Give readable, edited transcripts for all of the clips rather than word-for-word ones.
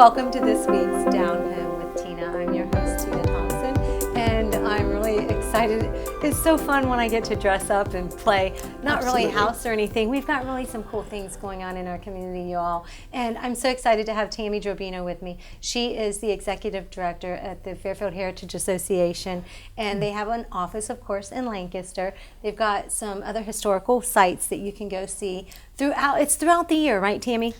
Welcome to this week's Down Home with Tina. I'm your host, Tina Thompson, and I'm really excited. It's so fun when I get to dress up and play, not really house or anything. We've got really some cool things going on in our community, you all, and I'm so excited to have Tammy Drobina with me. She is the executive director at the Fairfield Heritage Association, and they have an office, of course, in Lancaster. They've got some other historical sites that you can go see throughout the year, right, Tammy?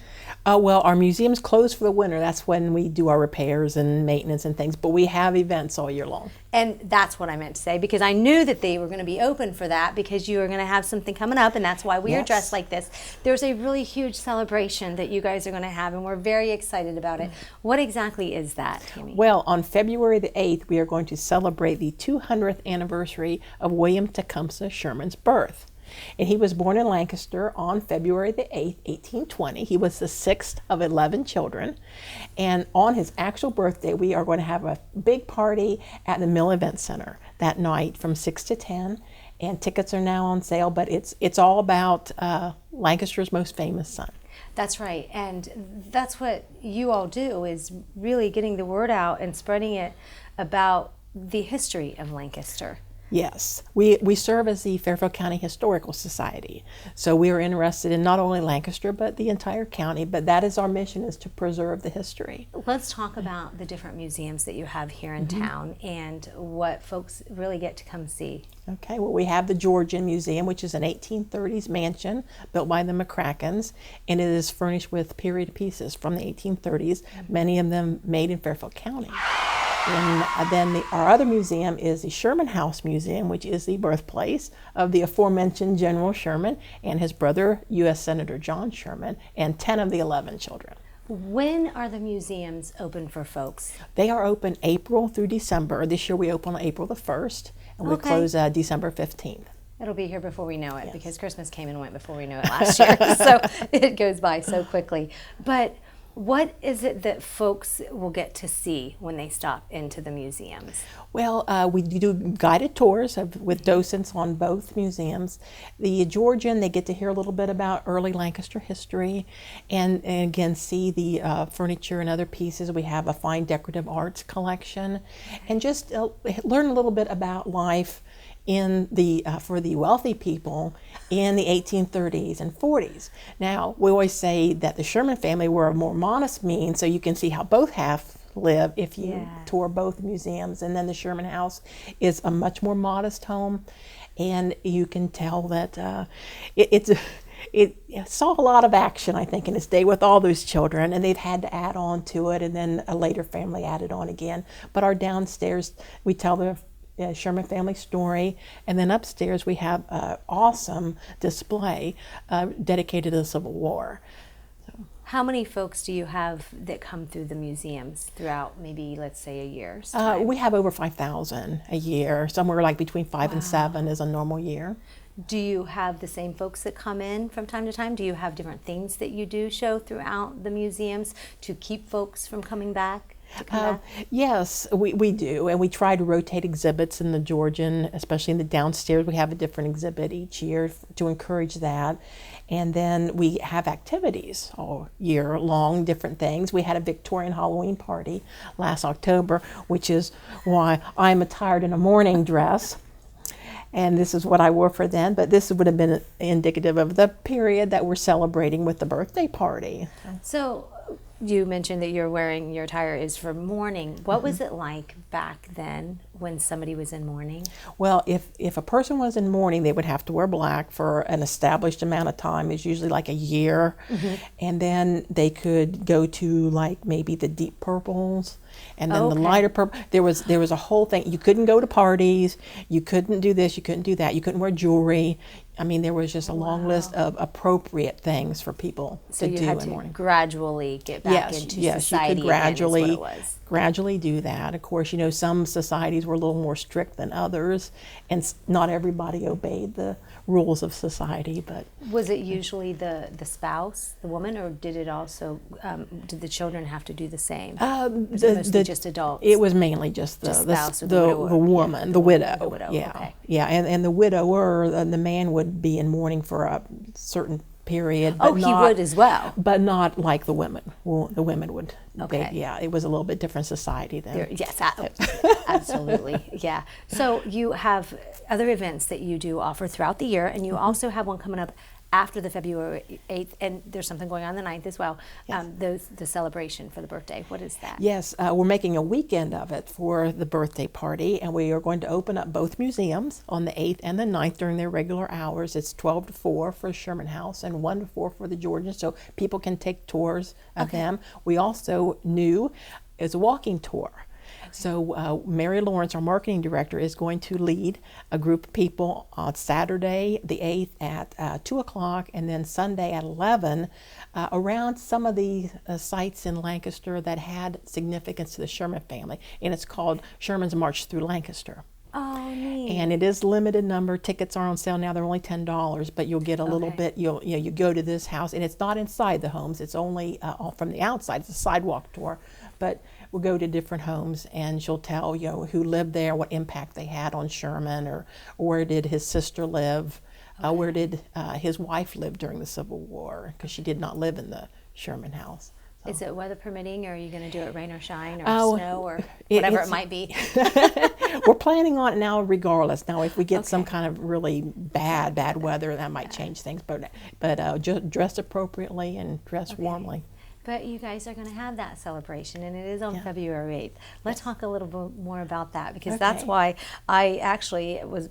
Well, our museum's closed for the winter. That's when we do our repairs and maintenance and things, but we have events all year long. And that's what I meant to say, because I knew that they were going to be open for that, because you are going to have something coming up, and that's why we are dressed like this. There's a really huge celebration that you guys are going to have, and we're very excited about it. What exactly is that, Tammy? Well, on February the 8th, we are going to celebrate the 200th anniversary of William Tecumseh Sherman's birth. And he was born in Lancaster on February the 8th, 1820. He was the sixth of 11 children. And on his actual birthday, we are going to have a big party at the Mill Event Center that night from 6 to 10. And tickets are now on sale, but it's all about Lancaster's most famous son. That's right, and that's what you all do, is really getting the word out and spreading it about the history of Lancaster. Yes, we serve as the Fairfield County Historical Society. So we are interested in not only Lancaster, but the entire county, but that is our mission, is to preserve the history. Let's talk about the different museums that you have here in town and what folks really get to come see. Okay, well, we have the Georgian Museum, which is an 1830s mansion built by the McCrackens, and it is furnished with period pieces from the 1830s, many of them made in Fairfield County. And then our other museum is the Sherman House Museum, which is the birthplace of the aforementioned General Sherman and his brother, U.S. Senator John Sherman, and 10 of the 11 children. When are the museums open for folks? They are open April through December. This year we open on April the 1st, and we close December 15th. It'll be here before we know it, because Christmas came and went before we knew it last year. So it goes by so quickly. But what is it that folks will get to see when they stop into the museums? Well, we do guided tours with docents on both museums. The Georgian, they get to hear a little bit about early Lancaster history, and again see the furniture and other pieces. We have a fine decorative arts collection, and just learn a little bit about life in the for the wealthy people in the 1830s and 40s. Now, we always say that the Sherman family were a more modest means, so you can see how both halves live if you tour both museums. And then the Sherman House is a much more modest home, and you can tell that it saw a lot of action, I think, in its day with all those children, and they've had to add on to it, and then a later family added on again. But our downstairs, we tell the Sherman family story, and then upstairs we have an awesome display dedicated to the Civil War. So, how many folks do you have that come through the museums throughout, maybe, let's say, a year? We have over 5,000 a year. Somewhere like between 5 and 7 is a normal year. Do you have the same folks that come in from time to time? Do you have different things that you do show throughout the museums to keep folks from coming back? Yes, we do, and we try to rotate exhibits in the Georgian, especially in the downstairs. We have a different exhibit each year to encourage that. And then we have activities all year long, different things. We had a Victorian Halloween party last October, which is why I'm attired in a morning dress. And this is what I wore for then, but this would have been indicative of the period that we're celebrating with the birthday party. So you mentioned that your attire is for mourning. What was it like back then when somebody was in mourning? Well, if a person was in mourning, they would have to wear black for an established amount of time. It's usually like a year. And then they could go to like maybe the deep purples, and then the lighter purple. There was a whole thing. You couldn't go to parties. You couldn't do this. You couldn't do that. You couldn't wear jewelry. I mean, there was just a long list of appropriate things for people to do in mourning. So you had to gradually get back into society. You could gradually do that. Of course, some societies were a little more strict than others, and not everybody obeyed the rules of society. But was it usually the spouse, the woman, or did it also did the children have to do the same? Was it mostly just adults? It was mainly just the spouse, the woman, the widow. The widow. Yeah, and the widower, the man would be in mourning for a certain period. Oh, But he not, would as well. but not like the women. Well, the women would. Okay. Yeah, it was a little bit different society then. Yes, absolutely. Yeah. So you have other events that you do offer throughout the year, and you also have one coming up after the February 8th, and there's something going on the 9th as well. Yes. The celebration for the birthday. What is that? Yes, we're making a weekend of it for the birthday party, and we are going to open up both museums on the 8th and the 9th during their regular hours. It's 12 to 4 for Sherman House and 1 to 4 for the Georgian, so people can take tours of them. We also is a walking tour. So Mary Lawrence, our marketing director, is going to lead a group of people on Saturday the 8th at 2 o'clock and then Sunday at 11 around some of the sites in Lancaster that had significance to the Sherman family. And it's called Sherman's March Through Lancaster. Oh, neat. And it is limited number. Tickets are on sale now. They're only $10, but you'll get a little bit. You go to this house, and it's not inside the homes. It's only from the outside. It's a sidewalk tour, but we'll go to different homes, and she'll tell who lived there, what impact they had on Sherman, or where did his sister live, where did his wife live during the Civil War, because she did not live in the Sherman house. So. Is it weather permitting, or are you going to do it rain or shine or snow or whatever it might be? We're planning on it now regardless. Now, if we get some kind of really bad weather, that might change things. But just dress appropriately and dress warmly. But you guys are going to have that celebration, and it is on February 8th. Let's talk a little bit more about that, because that's why I actually was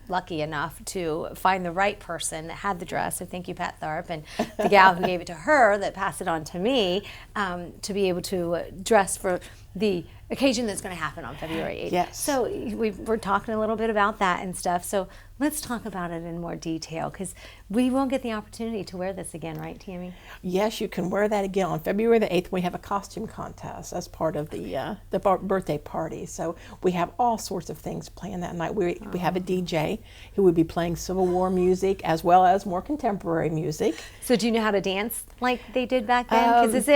lucky enough to find the right person that had the dress. So thank you, Pat Tharp, and the gal who gave it to her that passed it on to me to be able to dress for the occasion that's going to happen on February 8th. Yes. So we're talking a little bit about that and stuff. So let's talk about it in more detail, because we won't get the opportunity to wear this again, right, Tammy? Yes, you can wear that again. On February the 8th, we have a costume contest as part of the birthday party. So we have all sorts of things planned that night. We have a DJ who will be playing Civil War music as well as more contemporary music. So do you know how to dance like they did back then? Because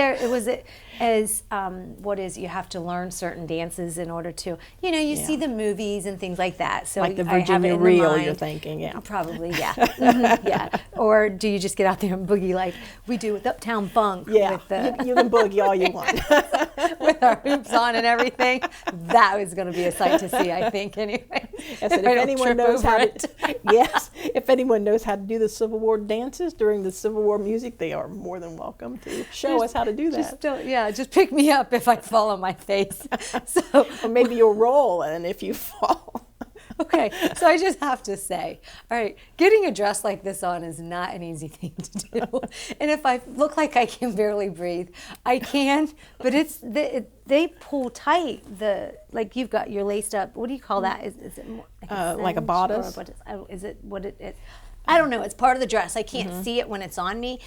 you have to learn certain dances in order to, you see the movies and things like that. So like the I have it Virginia in the Reel, mind. you're thinking, yeah. Probably, yeah. Yeah. Or do you just get out there and boogie like we do with Uptown Funk? Yeah, With you can boogie all you want. with our hoops on and everything. That was going to be a sight to see, I think, anyway. If anyone knows how if anyone knows how to do the Civil War dances during the Civil War music, they are more than welcome to show us how to do that. Just pick me up if I fall on my face. So, or maybe you'll roll, and if you fall. Okay, so I just have to say, all right, getting a dress like this on is not an easy thing to do. And if I look like I can barely breathe, I can, but they pull tight. You've got your laced up, what do you call that? Is it more, like a bodice? Is it what it is? I don't know. It's part of the dress. I can't see it when it's on me.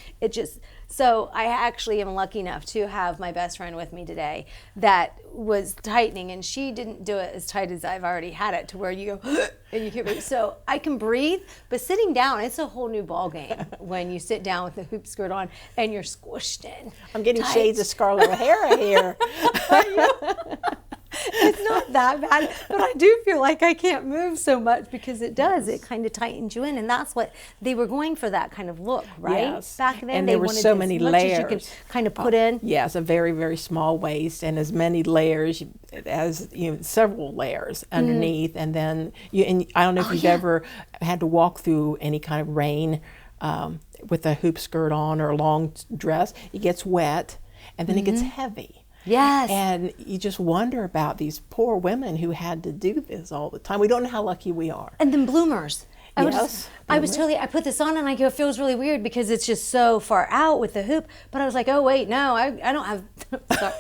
So I actually am lucky enough to have my best friend with me today that was tightening, and she didn't do it as tight as I've already had it, to where you go and you can't breathe. So I can breathe, but sitting down, it's a whole new ball game when you sit down with the hoop skirt on and you're squished in. I'm getting tight. Shades of Scarlet O'Hara here. It's not that bad, but I do feel like I can't move so much, because it does. It kind of tightens you in, and that's what they were going for, that kind of look, right? Yes. Back then, and they there were wanted so as many much layers. As you could kind of put in. Yes, a very, very small waist, and as many layers as several layers underneath, and then and I don't know if you've ever had to walk through any kind of rain with a hoop skirt on or a long dress. It gets wet, and then it gets heavy. Yes. And you just wonder about these poor women who had to do this all the time. We don't know how lucky we are. And then bloomers. I put this on and I go, it feels really weird because it's just so far out with the hoop. But I was like, oh wait, no, I don't have, sorry.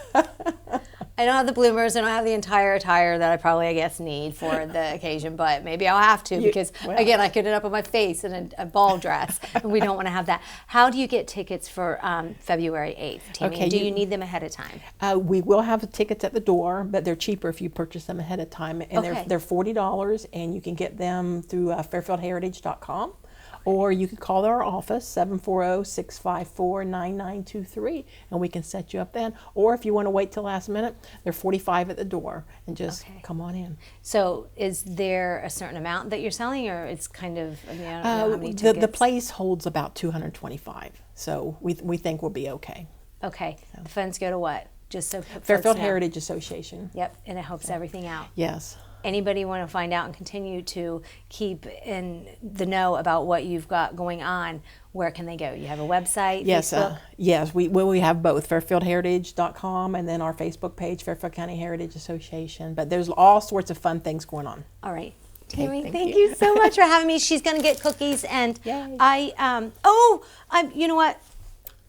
I don't have the bloomers. I don't have the entire attire that I probably, I guess, need for the occasion. But maybe I'll have to because, again, I could end up on my face in a ball dress. And we don't want to have that. How do you get tickets for February 8th, Tammy? Okay, do you need them ahead of time? We will have tickets at the door, but they're cheaper if you purchase them ahead of time. And they're $40, and you can get them through fairfieldheritage.com. Or you could call our office, 740-654-9923, and we can set you up then. Or if you want to wait till last minute, they're $45 at the door, and just come on in. So is there a certain amount that you're selling, or it's kind of, I mean, I don't know how many tickets? The place holds about 225, so we think we'll be okay. Okay. So. The funds go to what? Just so Fairfield Heritage Association. Yep, and it helps everything out. Yes. Anybody want to find out and continue to keep in the know about what you've got going on, where can they go? You have a website? Yes, Facebook? Yes. We have both, fairfieldheritage.com, and then our Facebook page, Fairfield County Heritage Association. But there's all sorts of fun things going on. All right. Tammy, thank you so much for having me. She's going to get cookies, and Yay. You know what?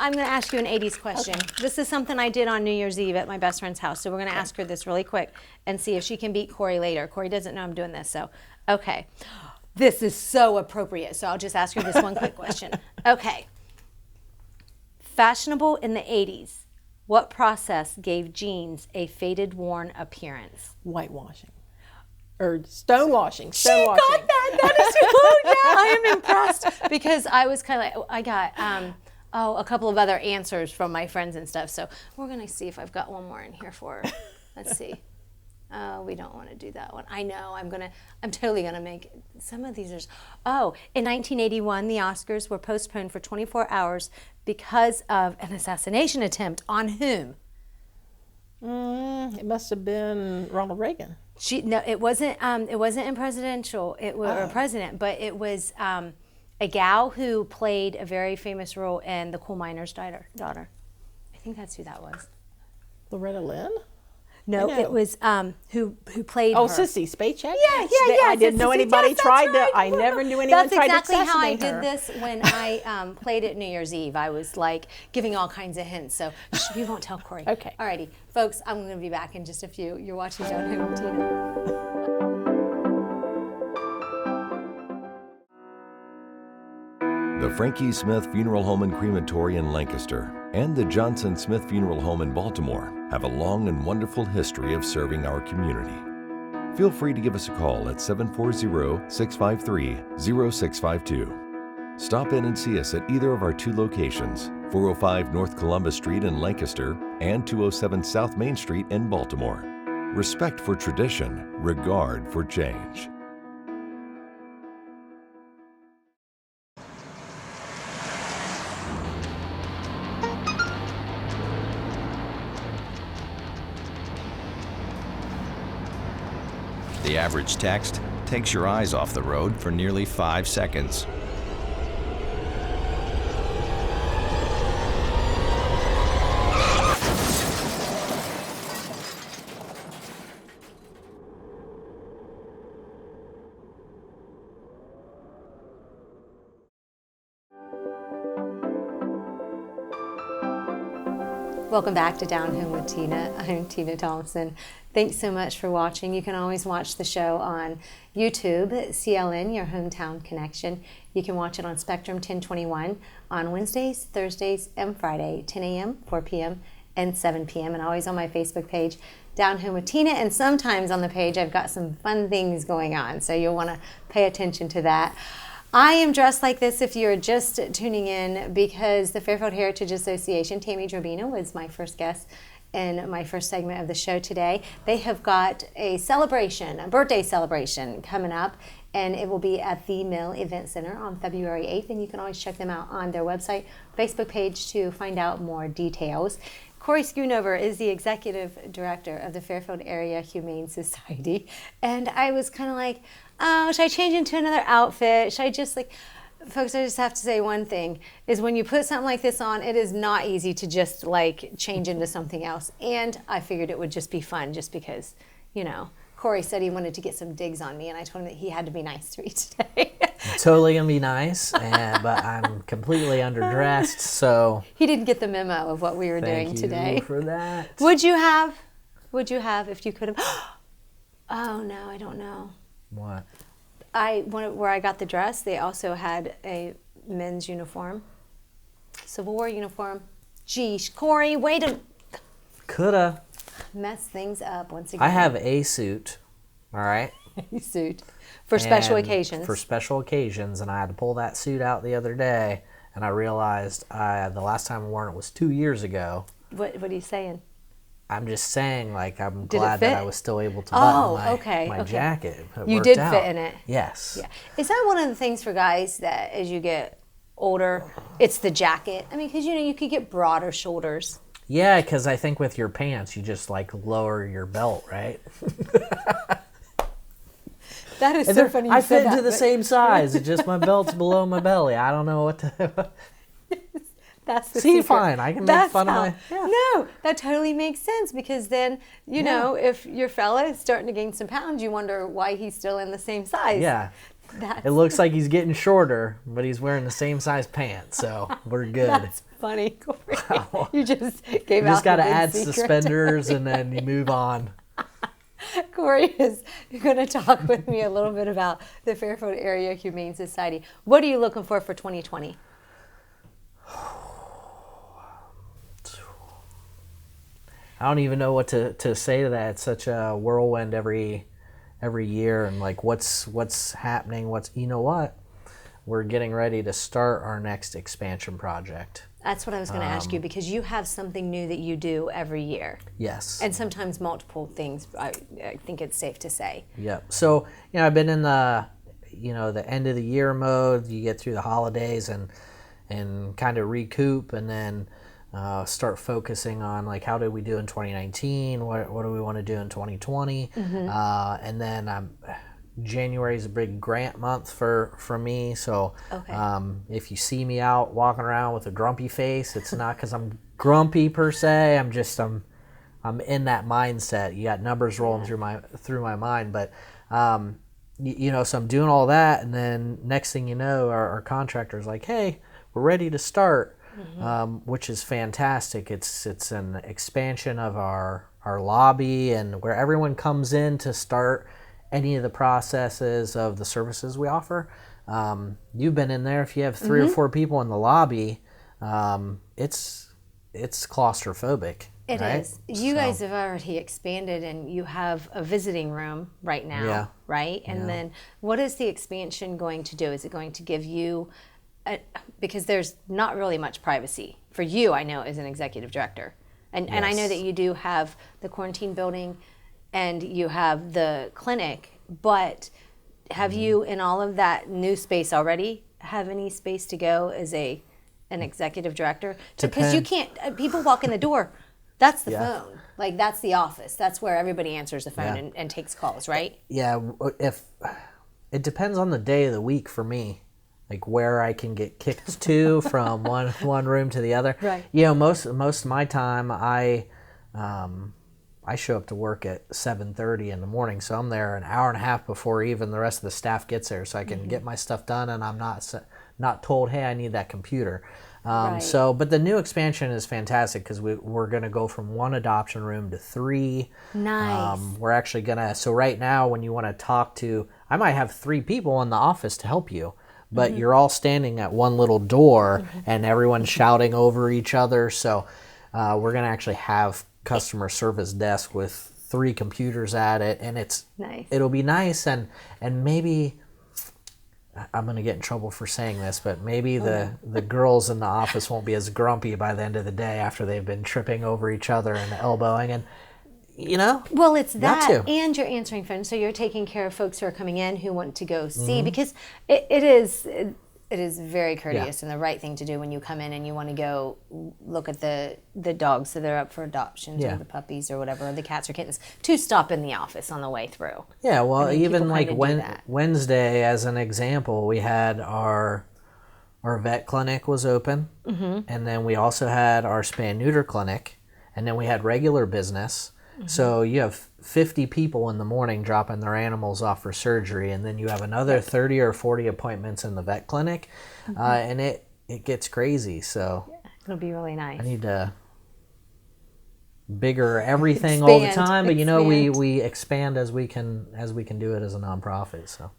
I'm going to ask you an 80s question. Okay. This is something I did on New Year's Eve at my best friend's house. So we're going to ask her this really quick and see if she can beat Corey later. Corey doesn't know I'm doing this, so okay. This is so appropriate, so I'll just ask her this one quick question. Okay. Fashionable in the 80s, what process gave jeans a faded, worn appearance? Whitewashing. Or stonewashing. She got that. That is oh yeah. I am impressed because I was kind of like, I got a couple of other answers from my friends and stuff. So we're going to see if I've got one more in here for her. Let's see. We don't want to do that one. I know. I'm totally going to make some of these. In 1981, the Oscars were postponed for 24 hours because of an assassination attempt on whom? It must have been Ronald Reagan. No, it wasn't. It wasn't in presidential. It was or president, but it was a gal who played a very famous role in The Coal Miner's Daughter. I think that's who that was. Loretta Lynn? No, it was who played her. Sissy Spacek? Yeah. I didn't know anybody tried to. I never knew anyone tried to assassinate her. That's exactly how I did this when I played at New Year's Eve. I was like giving all kinds of hints. So we won't tell Corey. Okay. Alrighty, folks. I'm going to be back in just a few. You're watching Down Home with Tina. The Frankie Smith Funeral Home and Crematory in Lancaster and the Johnson Smith Funeral Home in Baltimore have a long and wonderful history of serving our community. Feel free to give us a call at 740-653-0652. Stop in and see us at either of our two locations, 405 North Columbus Street in Lancaster and 207 South Main Street in Baltimore. Respect for tradition, regard for change. The average text takes your eyes off the road for nearly 5 seconds. Welcome back to Down Home with Tina. I'm Tina Thompson. Thanks so much for watching. You can always watch the show on YouTube, CLN, Your Hometown Connection. You can watch it on Spectrum 1021 on Wednesdays, Thursdays, and Friday, 10 a.m., 4 p.m., and 7 p.m., and always on my Facebook page, Down Home with Tina, and sometimes on the page I've got some fun things going on, so you'll want to pay attention to that. I am dressed like this if you're just tuning in because the Fairfield Heritage Association, Tammy Drobina, was my first guest in my first segment of the show today. They have got a celebration, a birthday celebration coming up, and it will be at the Mill Event Center on February 8th, and you can always check them out on their website, Facebook page to find out more details. Corey Schoonover is the executive director of the Fairfield Area Humane Society, and I was kind of like, oh, should I change into another outfit? Should I just folks, I just have to say one thing, is when you put something like this on, it is not easy to just change into something else. And I figured it would just be fun just because, Corey said he wanted to get some digs on me, and I told him that he had to be nice to me today. Totally gonna be nice, but I'm completely underdressed, so. He didn't get the memo of what we were doing today. Thank you for that. Would you have if you could have? Oh no, I don't know. What? Where I got the dress, they also had a men's uniform, Civil War uniform. Geez, Corey, way to Coulda. mess things up once again. I have a suit, all right, suit for special And occasions. For special occasions, and I had to pull that suit out the other day, and I realized the last time I wore it was 2 years ago. What are you saying? I'm just saying, like, I'm Did it glad that fit? I was still able to button my okay. jacket. It You worked did out. fit in it. Yes. Yeah. Is that one of the things for guys that as you get older, it's the jacket? I mean, because you could get broader shoulders. Yeah, because I think with your pants, you just like lower your belt, right? That is so funny. I fit into the same size. It's just my belt's below my belly. I don't know what to. That's the See, secret. fine. I can make fun of my. Yeah. No, that totally makes sense because then you know if your fella is starting to gain some pounds, you wonder why he's still in the same size. Yeah. That's, It looks like he's getting shorter, but he's wearing the same size pants, so we're good. that's funny, Corey. You just gave You out just got to the big add secret. suspenders and then you move on. Corey is going to talk with me a little bit about the Fairfield Area Humane Society. What are you looking for 2020? I don't even know what to say to that. It's such a whirlwind every year, and like what's happening. You know what? We're getting ready to start our next expansion project. That's what I was going to ask you because you have something new that you do every year. Yes. And sometimes multiple things, I think it's safe to say. Yep. So, I've been in the end of the year mode. You get through the holidays and kind of recoup, and then start focusing on like how did we do in 2019? What do we want to do in 2020? And then January is a big grant month for me. So if you see me out walking around with a grumpy face, it's not because I'm grumpy per se. I'm in that mindset. You got numbers rolling through my mind, but so I'm doing all that, and then next thing you know, our contractor's like, hey, we're ready to start. Which is fantastic. It's an expansion of our lobby and where everyone comes in to start any of the processes of the services we offer. You've been in there. If you have 3 or 4 people in the lobby, it's claustrophobic. It right? is. You guys have already expanded and you have a visiting room right now, right? And then what is the expansion going to do? Is it going to give you because there's not really much privacy for you, I know, as an executive director. And I know that you do have the quarantine building and you have the clinic, but have you, in all of that new space already, have any space to go as an executive director? Because you can't, people walk in the door, that's the phone. Like, that's the office. That's where everybody answers the phone and takes calls, right? Yeah, if it depends on the day of the week for me. Like where I can get kicked to from one room to the other. Right. Most of my time I show up to work at 7:30 in the morning, so I'm there an hour and a half before even the rest of the staff gets there, so I can get my stuff done, and I'm not told, hey, I need that computer. Right. But the new expansion is fantastic because we're going to go from 1 adoption room to 3. Nice. We're actually so right now when you want to talk to, I might have 3 people in the office to help you. But you're all standing at one little door and everyone's shouting over each other. So we're going to actually have customer service desk with 3 computers at it, and it'll be nice. And maybe I'm going to get in trouble for saying this, but maybe the girls in the office won't be as grumpy by the end of the day after they've been tripping over each other and elbowing and. Well, it's that, and you're answering phones, so you're taking care of folks who are coming in who want to go see, because it is very courteous and the right thing to do when you come in and you want to go look at the dogs that are up for adoptions or the puppies or whatever, or the cats or kittens, to stop in the office on the way through. Yeah, well, I mean, even like that. Wednesday, as an example, we had our vet clinic was open, and then we also had our spay and neuter clinic, and then we had regular business. So you have 50 people in the morning dropping their animals off for surgery, and then you have another 30 or 40 appointments in the vet clinic, and it gets crazy. So it'll be really nice. I need to bigger everything all the time, but we expand as we can do it as a nonprofit. So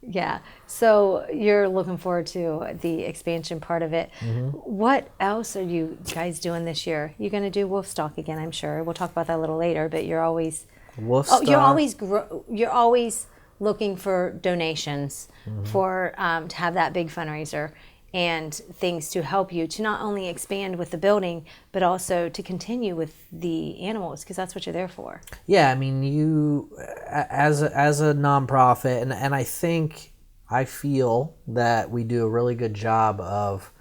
so you're looking forward to the expansion part of it. What else are you guys doing this year? You're going to do Wolfstock again, I'm sure. We'll talk about that a little later, but you're always Wolfstock. you're always looking for donations for to have that big fundraiser and things to help you to not only expand with the building, but also to continue with the animals, because that's what you're there for. Yeah, I mean, you as a nonprofit, and I feel that we do a really good job of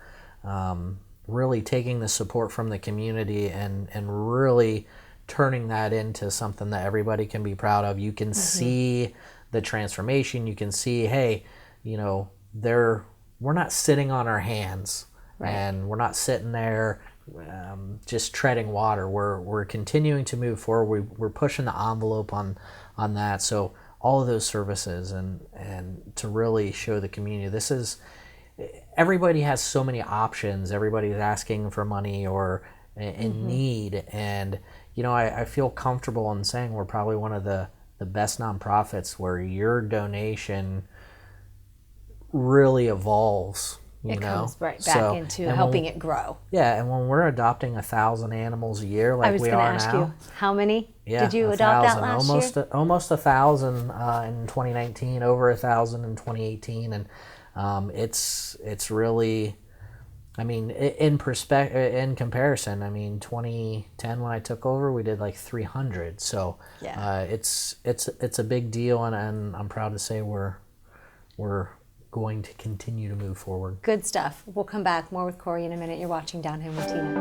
really taking the support from the community and really turning that into something that everybody can be proud of. You can see the transformation. You can see, hey, you know, we're not sitting on our hands, right, and we're not sitting there just treading water. We're continuing to move forward. We're pushing the envelope on that. So all of those services and to really show the community, everybody has so many options. Everybody's asking for money or in need, and you know, I feel comfortable in saying we're probably one of the best nonprofits where your donation really evolves. It comes right back into helping it grow. Yeah, and when we're adopting 1,000 animals a year, like we are now. I was going to ask you, how many did you 1,000, adopt that last year? Almost 1,000 in 2019, over 1,000 in 2018, and it's really, I mean, in comparison, I mean, 2010 when I took over, we did like 300. So yeah. It's a big deal, and I'm proud to say we're going to continue to move forward. Good stuff. We'll come back more with Corey in a minute. You're watching Down Home with Tina.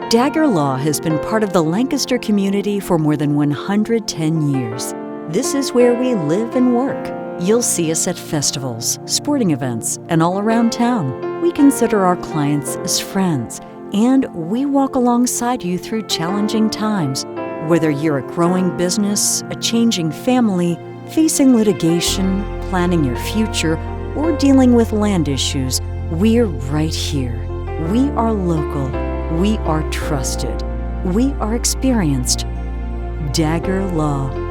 Dagger Law has been part of the Lancaster community for more than 110 years. This is where we live and work. You'll see us at festivals, sporting events, and all around town. We consider our clients as friends, and we walk alongside you through challenging times. Whether you're a growing business, a changing family, facing litigation, planning your future, or dealing with land issues, we're right here. We are local. We are trusted. We are experienced. Dagger Law.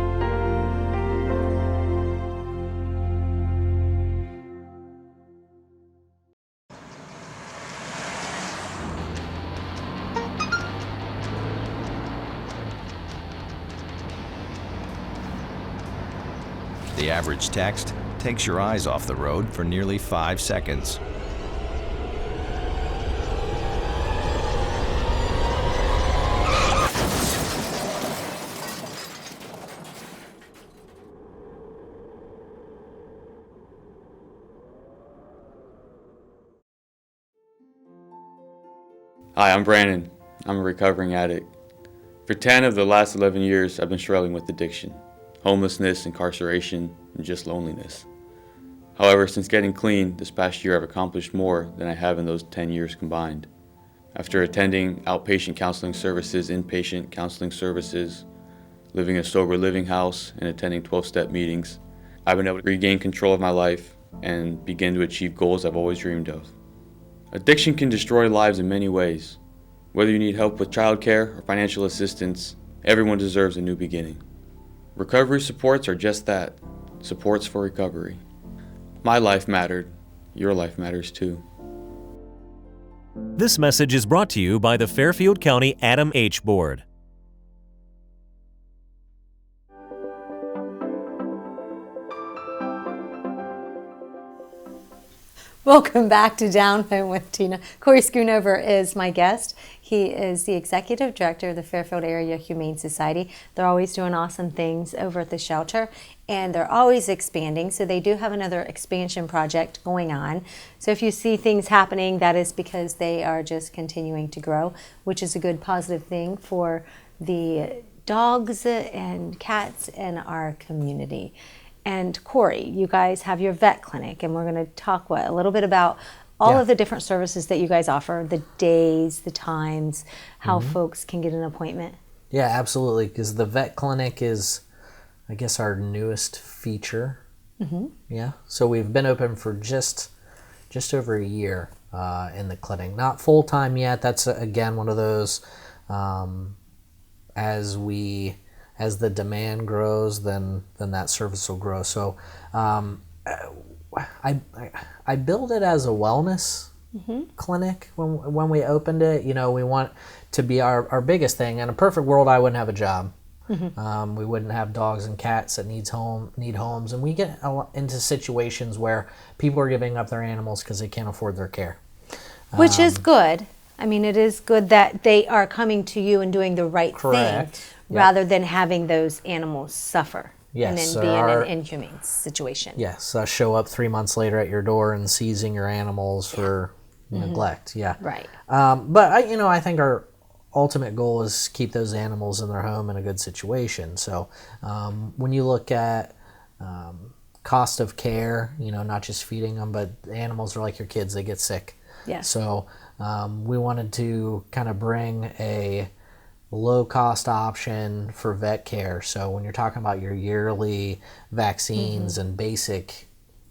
The average text takes your eyes off the road for nearly 5 seconds. Hi, I'm Brandon. I'm a recovering addict. For 10 of the last 11 years, I've been struggling with addiction, homelessness, incarceration, and just loneliness. However, since getting clean this past year, I've accomplished more than I have in those 10 years combined. After attending outpatient counseling services, inpatient counseling services, living in a sober living house, and attending 12-step meetings, I've been able to regain control of my life and begin to achieve goals I've always dreamed of. Addiction can destroy lives in many ways. Whether you need help with childcare or financial assistance, everyone deserves a new beginning. Recovery supports are just that, supports for recovery. My life mattered. Your life matters too. This message is brought to you by the Fairfield County Adam H. Board. Welcome back to Down Home with Tina. Corey Schoonover is my guest. He is the Executive Director of the Fairfield Area Humane Society. They're always doing awesome things over at the shelter, and they're always expanding. So they do have another expansion project going on. So if you see things happening, that is because they are just continuing to grow, which is a good positive thing for the dogs and cats in our community. And Corey, you guys have your vet clinic, and we're going to talk a little bit about all of the different services that you guys offer, the days, the times, how folks can get an appointment. Yeah, absolutely, because the vet clinic is, I guess, our newest feature. Yeah, so we've been open for just over a year in the clinic. Not full-time yet. That's, again, one of those, as the demand grows, then that service will grow. So I build it as a wellness clinic when we opened it. You know, we want to be our biggest thing. In a perfect world, I wouldn't have a job. We wouldn't have dogs and cats that need homes, and we get into situations where people are giving up their animals because they can't afford their care. Which is good. I mean, it is good that they are coming to you and doing the right Correct. thing Yep. rather than having those animals suffer Yes, and then so be in our- an inhumane situation. Yes, show up 3 months later at your door and seizing your animals for neglect. Yeah. Right. But I think our ultimate goal is keep those animals in their home in a good situation. So when you look at cost of care, not just feeding them, but animals are like your kids, they get sick. Yes. So we wanted to kind of bring a low cost option for vet care. So when you're talking about your yearly vaccines and basic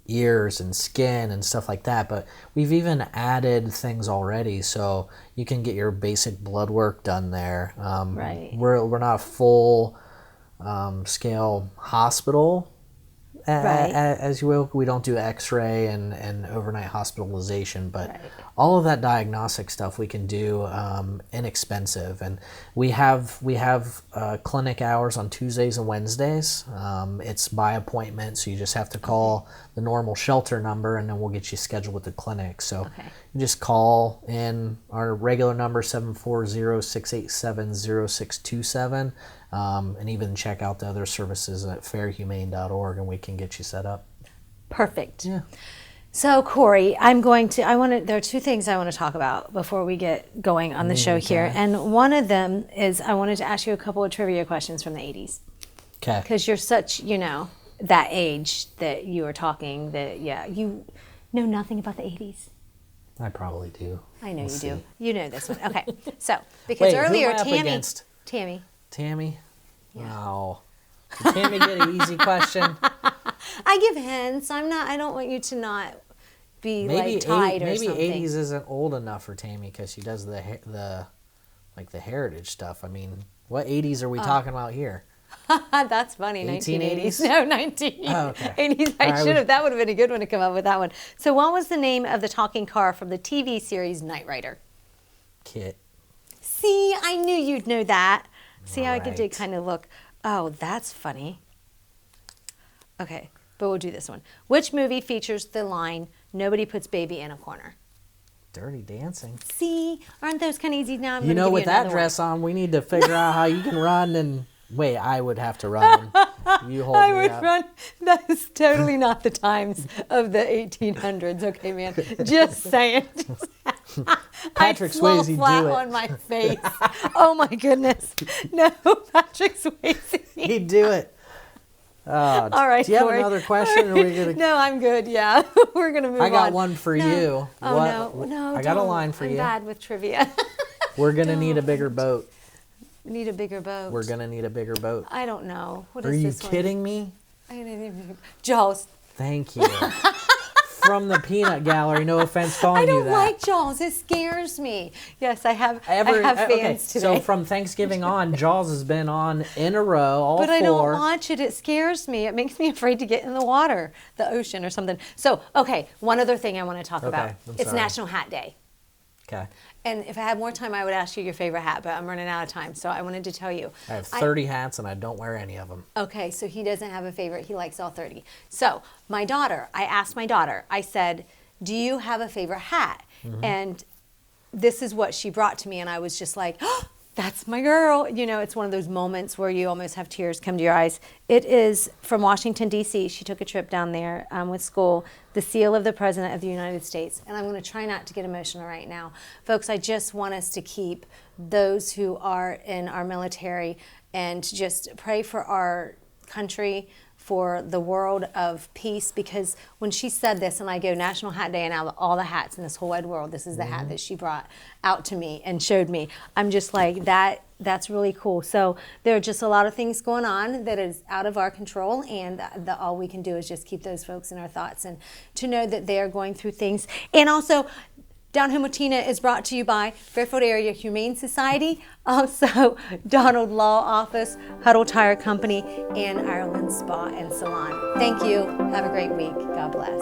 ears and skin and stuff like that, but we've even added things already, so you can get your basic blood work done there. Right. We're not a full scale hospital, Right. as you will. We don't do X-ray and overnight hospitalization, but Right. all of that diagnostic stuff we can do inexpensive. And we have clinic hours on Tuesdays and Wednesdays. It's by appointment, so you just have to call the normal shelter number, and then we'll get you scheduled with the clinic. So Okay. you just call in our regular number, 740-687-0627, and even check out the other services at fairhumane.org, and we can get you set up. Perfect. Yeah. So Corey, there are two things I want to talk about before we get going on the show here. And one of them is I wanted to ask you a couple of trivia questions from the 80s. Okay. Because you're such, that age that you were talking you know nothing about the 80s. I probably do. I know Let's you do. see. You know this one. Okay. So, because Wait, earlier who am I up Tammy. against? Tammy. Wow. Did Tammy get an easy question? I give hints. I don't want you to not be tied or something. Maybe 80s isn't old enough for Tammy because she does the heritage stuff. I mean, what 80s are we talking about here? That's funny. 1880s? 1980s. No, 1980s. Oh, okay. That would have been a good one to come up with that one. So what was the name of the talking car from the TV series Knight Rider? Kit. See, I knew you'd know that. See how I did Right. kind of look. Oh, that's funny. Okay, but we'll do this one. Which movie features the line, "Nobody puts baby in a corner"? Dirty Dancing. See, aren't those kind of easy now? With that dress on, we need to figure out how you can run and... Wait, I would have to run. You hold I me would up. run. That is totally not the times of the 1800s. Okay, man. Just saying. Patrick I'd fall Swayze, flat do it. on my face. Oh my goodness. No, Patrick Swayze. He'd do it. All right, Do you have Corey. another question? Or are we gonna... No, I'm good. Yeah, we're gonna move on. I got one for you. Oh no, I got a don't. line for I'm you. bad with trivia. We're gonna need a bigger boat. We need a bigger boat. We're gonna need a bigger boat. I don't know. What Are is you this one? kidding me? Jaws. Thank you. From the peanut gallery. No offense calling I you don't that. like Jaws. It scares me. Yes, I have fans today. So from Thanksgiving on, Jaws has been on in a row, all But four. I don't watch it. It scares me. It makes me afraid to get in the water, the ocean or something. So, okay, one other thing I want to talk about. I'm It's sorry. National Hat Day. Okay. And if I had more time, I would ask you your favorite hat, but I'm running out of time. So I wanted to tell you. I have 30 hats and I don't wear any of them. Okay, so he doesn't have a favorite. He likes all 30. So I asked my daughter, I said, do you have a favorite hat? And this is what she brought to me. And I was just like, oh, that's my girl. It's one of those moments where you almost have tears come to your eyes. It is from Washington, D.C. She took a trip down there with school, the seal of the President of the United States. And I'm going to try not to get emotional right now. Folks, I just want us to keep those who are in our military and just pray for our country, for the world of peace, because when she said this, and I go National Hat Day, and out of all the hats in this whole wide world, this is the hat that she brought out to me and showed me. I'm just like, that's really cool. So there are just a lot of things going on that is out of our control, and all we can do is just keep those folks in our thoughts and to know that they are going through things. And also, Down Home with Tina is brought to you by Fairfield Area Humane Society, also Donald Law Office, Huddle Tire Company, and Ireland Spa and Salon. Thank you. Have a great week. God bless.